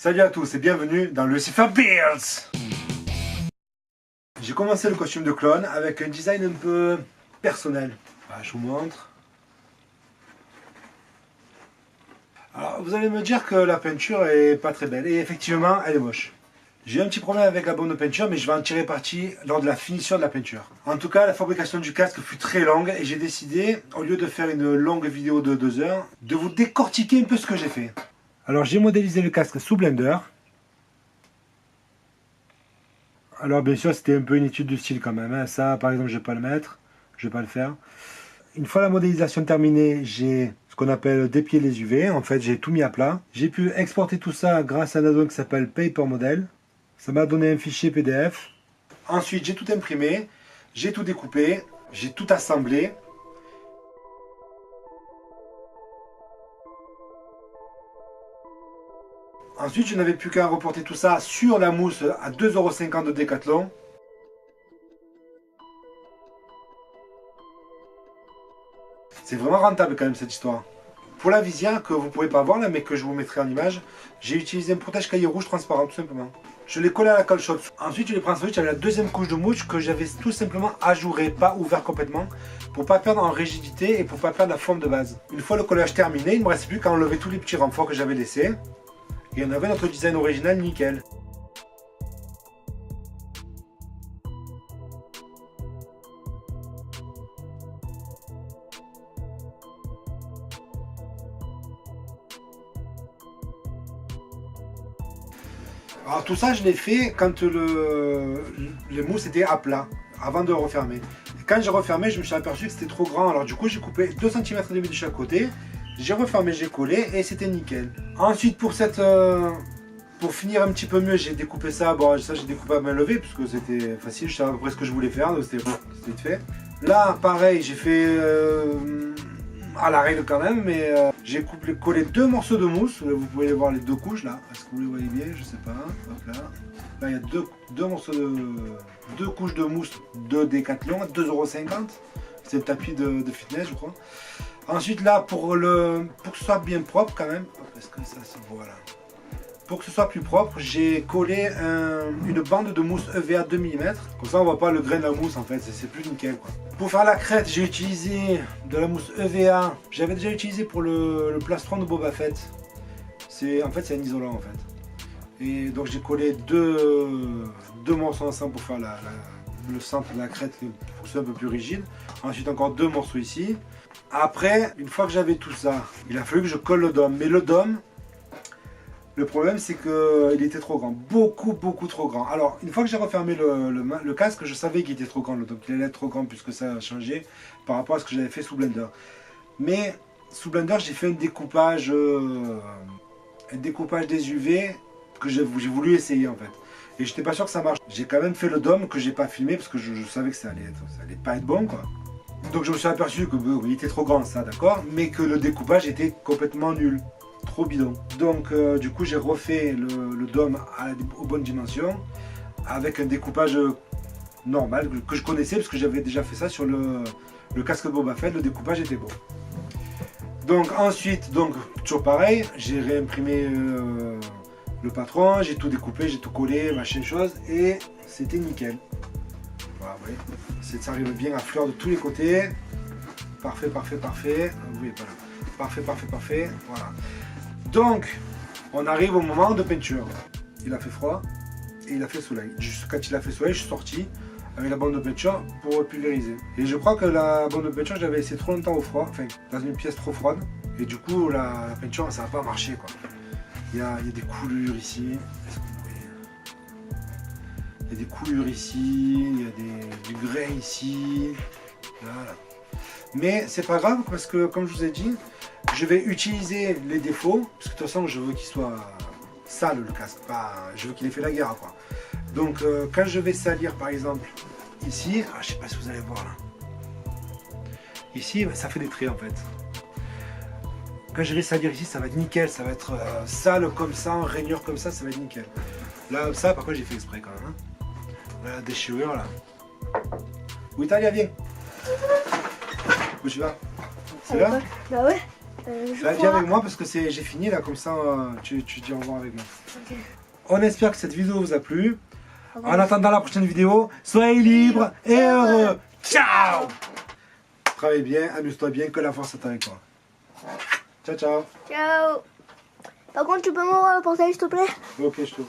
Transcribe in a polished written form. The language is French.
Salut à tous et bienvenue dans Lucifer Builds. J'ai commencé le costume de clone avec un design un peu personnel. Voilà, je vous montre. Alors vous allez me dire que la peinture est pas très belle et effectivement elle est moche. J'ai un petit problème avec la bonne peinture mais je vais en tirer parti lors de la finition de la peinture. En tout cas la fabrication du casque fut très longue et j'ai décidé, au lieu de faire une longue vidéo de 2 heures, de vous décortiquer un peu ce que j'ai fait. Alors j'ai modélisé le casque sous Blender. Alors bien sûr c'était un peu une étude de style quand même, hein. Ça par exemple je vais pas le mettre, je vais pas le faire. Une fois la modélisation terminée, j'ai ce qu'on appelle dépier les UV, en fait j'ai tout mis à plat. J'ai pu exporter tout ça grâce à un add-on qui s'appelle Paper Model. Ça m'a donné un fichier PDF. Ensuite j'ai tout imprimé, j'ai tout découpé, j'ai tout assemblé. Ensuite, je n'avais plus qu'à reporter tout ça sur la mousse à 2,50 € de Decathlon. C'est vraiment rentable quand même cette histoire. Pour la visière, que vous ne pouvez pas voir là, mais que je vous mettrai en image, j'ai utilisé un protège-cahier rouge transparent tout simplement. Je l'ai collé à la colle shop. Ensuite, je l'ai pris en sandwich avec la deuxième couche de mousse que j'avais tout simplement ajouré, pas ouvert complètement, pour ne pas perdre en rigidité et pour ne pas perdre la forme de base. Une fois le collage terminé, il ne me reste plus qu'à enlever tous les petits renforts que j'avais laissés. Et on avait notre design original nickel. Alors tout ça je l'ai fait quand le mousse était à plat, avant de le refermer. Et quand j'ai refermé, je me suis aperçu que c'était trop grand. Alors du coup j'ai coupé 2,5 cm de chaque côté. J'ai refermé, j'ai collé et c'était nickel. Ensuite pour finir un petit peu mieux, j'ai découpé ça. Bon ça j'ai découpé à main levée parce que c'était facile, je savais à peu près ce que je voulais faire, donc c'était vite fait. Là pareil, j'ai fait à la règle quand même, mais j'ai collé 2 morceaux de mousse. Vous pouvez voir les 2 couches là. Est-ce que vous les voyez bien? Je sais pas. Hop là. Là il y a deux morceaux de 2 couches de mousse de Decathlon à 2,50 €. C'est le tapis de fitness je crois. Ensuite là pour que ce soit bien propre quand même, est-ce que ça se voit là? Pour que ce soit plus propre, j'ai collé une bande de mousse EVA 2 mm. Comme ça on voit pas le grain de la mousse en fait, c'est plus nickel quoi. Pour faire la crête, j'ai utilisé de la mousse EVA. J'avais déjà utilisé pour le plastron de Boba Fett. En fait c'est un isolant en fait. Et donc j'ai collé deux morceaux ensemble pour faire le centre de la crête pour que ce soit un peu plus rigide. Ensuite encore 2 morceaux ici. Après, une fois que j'avais tout ça, il a fallu que je colle le dôme. Mais le dôme, le problème c'est qu'il était trop grand, beaucoup trop grand. Alors une fois que j'ai refermé le casque, je savais qu'il était trop grand le dôme, qu'il allait être trop grand puisque ça a changé par rapport à ce que j'avais fait sous Blender. Mais sous Blender j'ai fait un découpage des UV que j'ai voulu essayer en fait. Et j'étais pas sûr que ça marche. J'ai quand même fait le dôme que j'ai pas filmé parce que je savais que ça allait pas être bon quoi. Donc je me suis aperçu que il était trop grand ça d'accord, mais que le découpage était complètement nul. Trop bidon. Donc du coup j'ai refait le dôme aux bonnes dimensions avec un découpage normal que je connaissais parce que j'avais déjà fait ça sur le casque de Boba Fett, le découpage était beau. Donc ensuite, toujours pareil, j'ai réimprimé le patron, j'ai tout découpé, j'ai tout collé, machin chose et c'était nickel. Voilà, vous voyez, ça arrive bien à fleur de tous les côtés. Parfait. Vous voyez pas là. Parfait, voilà. Donc, on arrive au moment de peinture. Il a fait froid et il a fait soleil. Juste quand il a fait soleil, je suis sorti avec la bande de peinture pour pulvériser. Et je crois que la bande de peinture, je l'avais laissée trop longtemps au froid, enfin, dans une pièce trop froide. Et du coup, la peinture, ça n'a pas marché, quoi. Il y a des coulures ici. Est-ce que vous voyez? Il y a des coulures ici, il y a du grain ici. Voilà. Mais c'est pas grave parce que, comme je vous ai dit, je vais utiliser les défauts, parce que de toute façon je veux qu'il soit sale le casque, je veux qu'il ait fait la guerre quoi. Donc quand je vais salir par exemple ici, je sais pas si vous allez voir là, ici ça fait des traits en fait. Quand je vais salir ici ça va être nickel, ça va être sale comme ça, en rainure comme ça va être nickel. Là ça par contre j'ai fait exprès quand même. Hein. La déchirure là. Où Italia viens? Où tu vas? C'est là? Bah ouais. Bah, viens avec moi parce que j'ai fini là, comme ça tu dis au revoir avec moi. Ok. On espère que cette vidéo vous a plu. En attendant la prochaine vidéo, soyez libres et heureux. Ciao. Travaille bien, amuse-toi bien, que la force est avec toi. Ciao, ciao. Ciao. Par contre, tu peux m'envoyer le portail, s'il te plaît? Ok, je te...